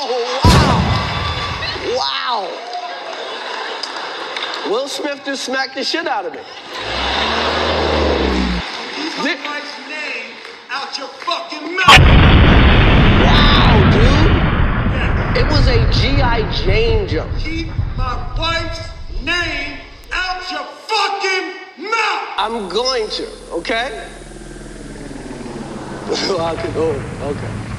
Oh, wow. Wow. Will Smith just smacked the shit out of me. Keep my wife's name out your fucking mouth. Wow, dude. Yeah. It was a G.I. Jane jump. Keep my wife's name out your fucking mouth. I'm going to, okay? Okay.